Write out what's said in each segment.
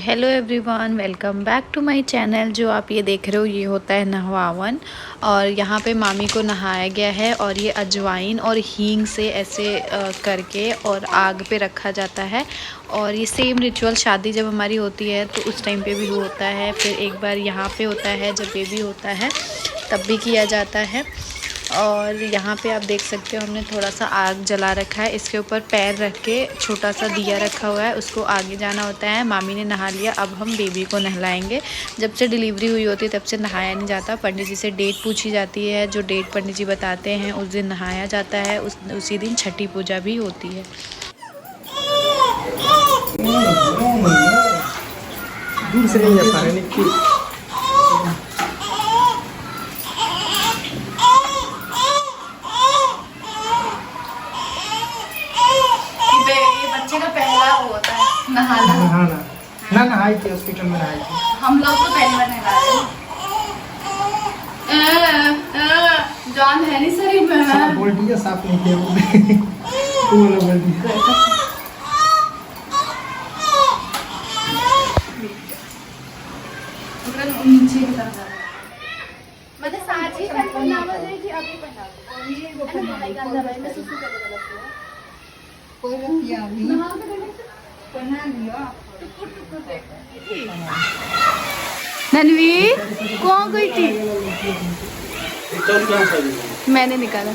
Hello everyone, welcome back to my channel. जो आप ये देख रहे हो ये होता है नहवावन, और यहाँ पे मामी को नहाया गया है और ये अजवाइन और हींग से ऐसे करके और आग पे रखा जाता है। और ये सेम रिचुअल शादी जब हमारी होती है तो उस टाइम पे भी होता है, फिर एक बार यहाँ पे होता है जब बेबी होता है तब भी किया जाता है। और यहाँ पे आप देख सकते हो हमने थोड़ा सा आग जला रखा है, इसके ऊपर पैर रख के छोटा सा दिया रखा हुआ है, उसको आगे जाना होता है। मामी ने नहा लिया, अब हम बेबी को नहलाएंगे। जब से डिलीवरी हुई होती है तब से नहाया नहीं जाता, पंडित जी से डेट पूछी जाती है, जो डेट पंडित जी बताते हैं उस दिन नहाया जाता है। उसी दिन छठी पूजा भी होती है। बच्चे का पहला वो होता है नहाना। ना नहाई थी हॉस्पिटल में नहाई थी। हम लोग तो पहली बार नहलाए। जान है नहीं शरीर में। साफ बोल दिया, साफ नहीं किया वो वाला बोल दिया। नीचे की तरफ मतलब साजी का पहनावा है कि अभी पहनावा और ये वो पहनावा है। मैं सुसु कर लगा कोई रंग या अभी पहना लिया। ननवी कौन गई थी? मैंने निकाला।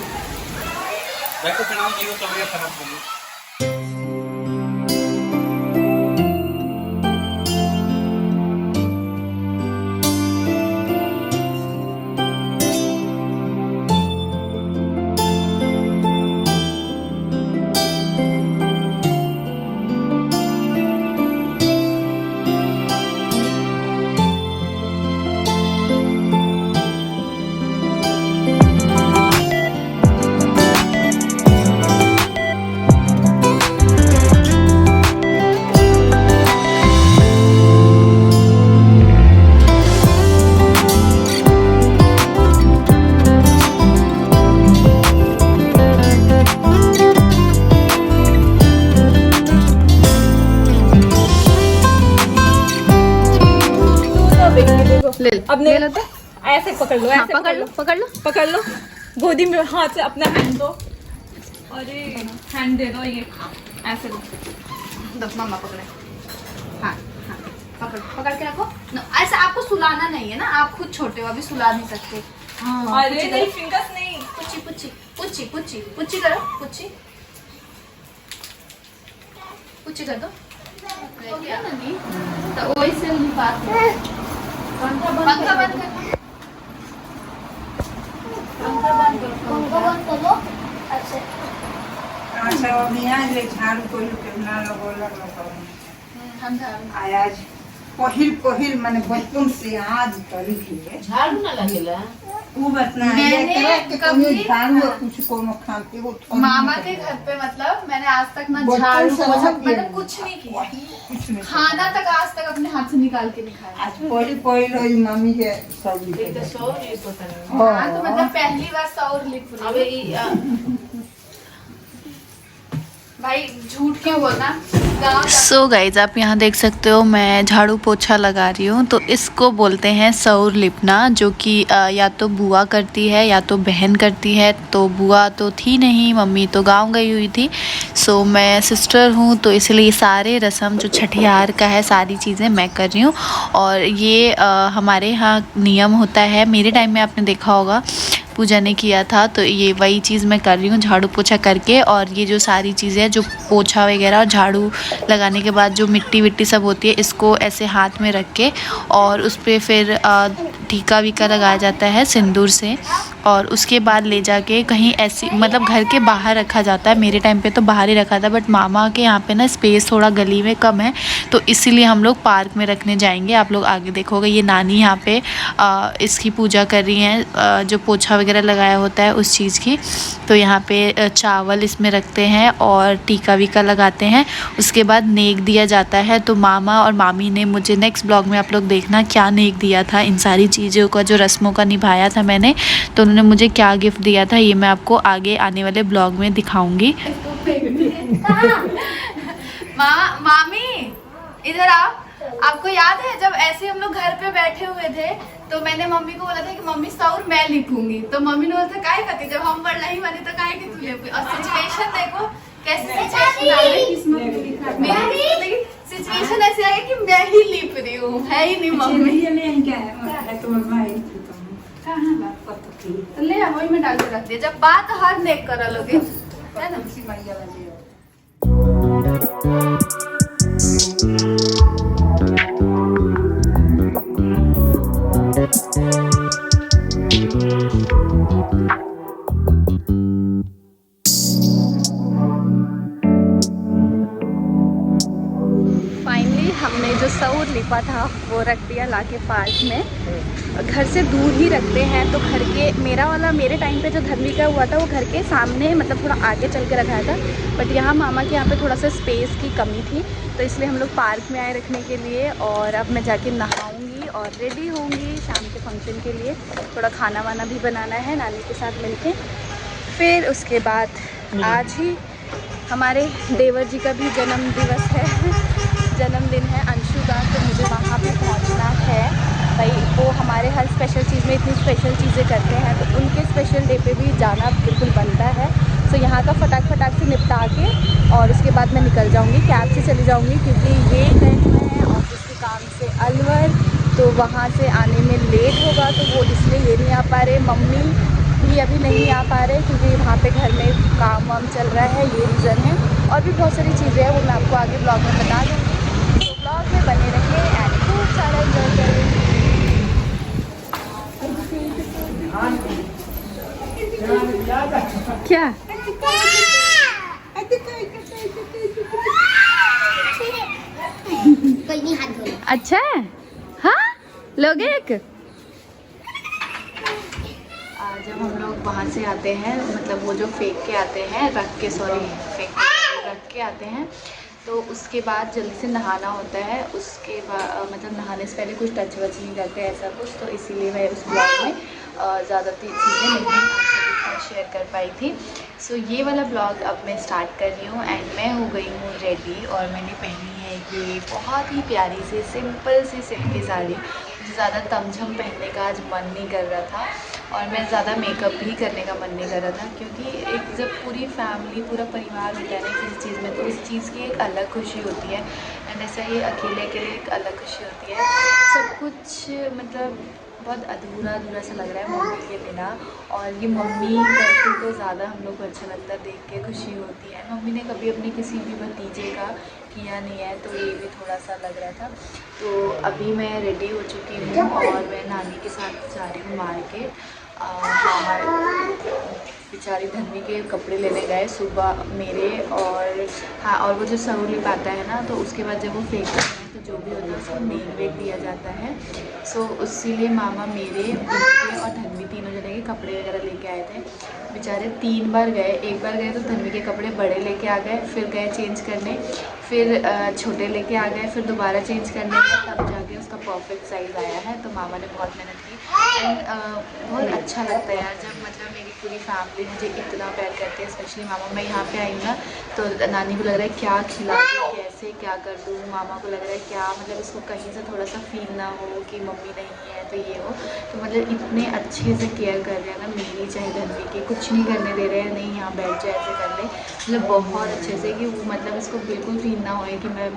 अब ले लो तो ऐसे पकड़ लो, ऐसे पकड़ लो। गोदी में हाथ से अपना हैंड दो और ये हैंड दे दो, ये ऐसे दो। मामा पकड़े। हाँ हाँ पकड़ के रखो। ऐसा आपको सुलाना नहीं है ना, आप खुद छोटे हो अभी सुला नहीं सकते। हाँ अरे नहीं, फिंगर्स नहीं। पुच्ची पुच्ची पुच्ची पुच्ची पुच्ची करो। पुच्ची पुच्ची कर दो। तो वही से बात पंखा बंद कर। अच्छा अभी आज ले झाड़ू कोई ना लगो हम आज पहिल माने बचपन से आज तरीके झाड़ू ना लगेला। वो बतना मैंने कभी झाड़ू और कुछ कोनो खाते वो मामा के घर पे मतलब मैंने आज तक ना झाड़ू पोछा मैंने कुछ नहीं किया। खाना तक आज तक अपने हाथ से निकाल के नहीं खाया। आज पहिल होई मम्मी के सब एक तो सौ ये पता नहीं। हाँ तो मतलब पहली बार सौर लिख अबे भाई झूठ क्यों बोलना। सो गाइज आप यहाँ देख सकते हो मैं झाड़ू पोछा लगा रही हूँ, तो इसको बोलते हैं सौर लिपना, जो कि या तो बुआ करती है या तो बहन करती है। तो बुआ तो थी नहीं, मम्मी तो गांव गई हुई थी। सो मैं सिस्टर हूँ, तो इसलिए सारे रस्म जो छठियार का है सारी चीज़ें मैं कर रही हूँ। और ये हमारे यहाँ नियम होता है, मेरे टाइम में आपने देखा होगा पूजा ने किया था, तो ये वही चीज़ मैं कर रही हूँ झाड़ू पोछा करके। और ये जो सारी चीज़ें जो पोछा वगैरह और झाड़ू लगाने के बाद जो मिट्टी विट्टी सब होती है, इसको ऐसे हाथ में रख के और उस पर फिर टीका वीका लगाया जाता है सिंदूर से। और उसके बाद ले जाके कहीं ऐसी मतलब घर के बाहर रखा जाता है। मेरे टाइम पे तो बाहर ही रखा था, बट मामा के यहाँ पे ना स्पेस थोड़ा गली में कम है, तो इसीलिए हम लोग पार्क में रखने जाएंगे। आप लोग आगे देखोगे ये नानी यहाँ पे इसकी पूजा कर रही हैं, जो पोछा वगैरह लगाया होता है उस चीज़ की। तो यहाँ पे चावल इसमें रखते हैं और टीका वीका लगाते हैं। उसके बाद नेक दिया जाता है। तो मामा और मामी ने मुझे नेक्स्ट ब्लॉग में आप लोग देखना क्या नेक दिया था, इन सारी चीज़ों का जो रस्मों का निभाया था मैंने, तो उन्होंने मुझे क्या गिफ्ट दिया था ये मैं आपको आगे आने वाले ब्लॉग में दिखाऊंगी। मामी इधर आओ। आपको याद है जब ऐसे हम लोग घर पे बैठे हुए थे तो मैंने मम्मी को बोला था कि मम्मी सौर मैं लिखूंगी, तो मम्मी ने बोला था काहे करती, जब हम पढ़ नहीं बने तो काहे की तू लिखूंगी। और सिचुएशन देखो कैसी सिचुएशन आ गई, मेरी सिचुएशन ऐसे आ गई कि मैं ही लिख रही हूँ, है ही नहीं मम्मी। तो ले आ, वही में डाल के रख दिया, जब बात हाथ देख कर लोगे है ना। फाइनली हमने जो सौर लिपा था वो रख दिया लाके पार्क में। घर से दूर ही रखते हैं तो घर के, मेरा वाला मेरे टाइम पे जो धर्मी का हुआ था वो घर के सामने मतलब थोड़ा आगे चल के रखाया था, बट यहाँ मामा के यहाँ पे थोड़ा सा स्पेस की कमी थी तो इसलिए हम लोग पार्क में आए रखने के लिए। और अब मैं जाके नहाऊंगी और रेडी होंगी शाम के फंक्शन के लिए। थोड़ा खाना वाना भी बनाना है नानी के साथ मिलके। फिर उसके बाद आज ही हमारे देवर जी का भी जन्मदिन है अंशु का, तो मुझे वहाँ पे पहुँचना है। भाई वो हमारे हर स्पेशल चीज़ में इतनी स्पेशल चीज़ें करते हैं तो उनके स्पेशल डे पे भी जाना बिल्कुल बनता है। तो यहाँ का फटाक से निपटा के और उसके बाद मैं निकल जाऊँगी, कैब से चली जाऊँगी क्योंकि ये गए हुए हैं ऑफिस के काम से अलवर, तो वहाँ से आने में लेट होगा तो वो इसलिए ये नहीं आ पा रहे। मम्मी भी अभी नहीं आ पा रहे क्योंकि वहाँ पे घर में काम वाम चल रहा है, ये रीज़न है। और भी बहुत सारी चीज़ें हैं वो मैं आपको आगे ब्लॉग में बता दूँगी, तो ब्लॉग में बने रहिए एंड खूब सारा एंजॉय करें। क्या कोई नहीं हाथ धोना। अच्छा है, हाँ लोगे एक। जब हम लोग वहाँ से आते हैं मतलब वो जो फेंक के आते हैं रख के आते हैं तो उसके बाद जल्दी से नहाना होता है। उसके बाद मतलब नहाने से पहले कुछ टच वच नहीं करते ऐसा कुछ, तो इसीलिए मैं उस ब्लॉग में ज़्यादा चीज़ें नहीं आपके साथ शेयर कर पाई थी। सो ये वाला ब्लॉग अब मैं स्टार्ट कर रही हूँ एंड मैं हो गई हूँ रेडी और मैंने पहनी है ये बहुत ही प्यारी सी सिंपल सी सिल्की साड़ी। मुझे ज़्यादा तमझम पहनने का आज मन नहीं कर रहा था और मैं ज़्यादा मेकअप भी करने का मन नहीं कर रहा था क्योंकि एक जब पूरी फैमिली पूरा परिवार होता है ना किसी चीज़ में तो उस चीज़ की एक अलग खुशी होती है एंड ऐसा ही अकेले के लिए एक अलग खुशी होती है। सब कुछ मतलब बहुत अधूरा सा लग रहा है मम्मी के बिना, और ये मम्मी करती तो ज़्यादा हम लोग को अच्छा लगता है, देख के खुशी होती है। मम्मी ने कभी अपने किसी भी भतीजे का किया नहीं है तो ये भी थोड़ा सा लग रहा था। तो अभी मैं रेडी हो चुकी हूँ और मैं नानी के साथ जा रही हूँ मार्केट। बेचारी धन्वी के कपड़े लेने गए सुबह मेरे, और हाँ और वो जो सौर लिप आता है ना तो उसके बाद जब वो फेंकते हैं तो जो भी होता है उसको नेक वेक दिया जाता है। सो इसीलिए मामा मेरे उनके और धन्वी तीनों जने के कपड़े वगैरह लेके आए थे। बेचारे 3 बार गए, एक बार गए तो धन्वी के कपड़े बड़े लेके आ गए, फिर गए चेंज करने, फिर छोटे लेके आ गए, फिर दोबारा चेंज करने गए, तब जाके उसका परफेक्ट साइज़ आया है। तो मामा ने बहुत मेहनत की एंड बहुत अच्छा लगता है यार जब मतलब मेरी पूरी फैमिली मुझे इतना प्यार करती है, स्पेशली मामा। मैं यहाँ पे आई हूँ ना तो नानी को लग रहा है क्या खिला दूँ, कैसे क्या कर दूँ, मामा को लग रहा है क्या मतलब इसको कहीं से थोड़ा सा फील ना हो कि मम्मी नहीं है तो ये हो, तो मतलब इतने अच्छे से केयर कर रहे हैं ना मेरी चाहे धन्वी की, कुछ नहीं करने दे रहे हैं, नहीं यहाँ बैठ जाए ऐसे कर ले, मतलब बहुत अच्छे से कि वो मतलब इसको बिल्कुल फील ना होए कि मैं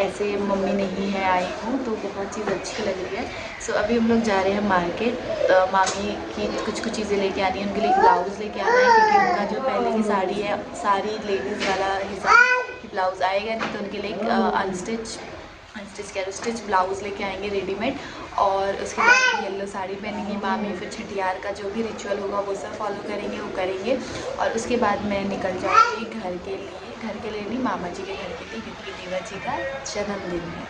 ऐसे मम्मी नहीं है आई हूँ, तो बहुत चीज़ अच्छी लग रही है। सो अभी हम लोग जा रहे हैं मार्केट, मामी की कुछ चीज़ें लेके आनी है, उनके लिए ब्लाउज़ लेके आना है क्योंकि उनका जो पहले की साड़ी है सारी लेडीज़ वाला हिसाब ब्लाउज़ आएगा नहीं, तो उनके लिए स्टिच ब्लाउज़ लेके आएंगे रेडीमेड। और उसके बाद येलो साड़ी पहनेंगे मामी, फिर छठियार का जो भी रिचुअल होगा वो सब फॉलो करेंगे, वो करेंगे। और उसके बाद मैं निकल जाऊँगी घर के लिए नहीं मामा जी के घर के लिए क्योंकि देवर जी का जन्मदिन है।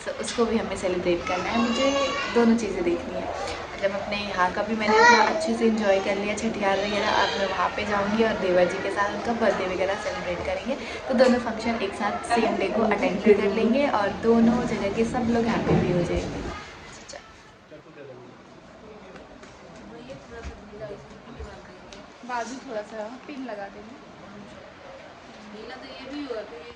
सो उसको भी हमें सेलिब्रेट करना है, मुझे दोनों चीज़ें देखनी है। मतलब अपने यहाँ का भी मैंने इतना अच्छे से एंजॉय कर लिया छठियार वगैरह, अब मैं वहाँ पे जाऊँगी और देवर जी के साथ उनका बर्थडे वगैरह सेलिब्रेट करेंगे। तो दोनों फंक्शन एक साथ सेम डे को अटेंड भी कर लेंगे और दोनों जगह के सब लोग हैप्पी भी हो जाएंगे। बाजू थोड़ा सा पिन लगा देंगे। नीला तो ये भी हुआ तो ये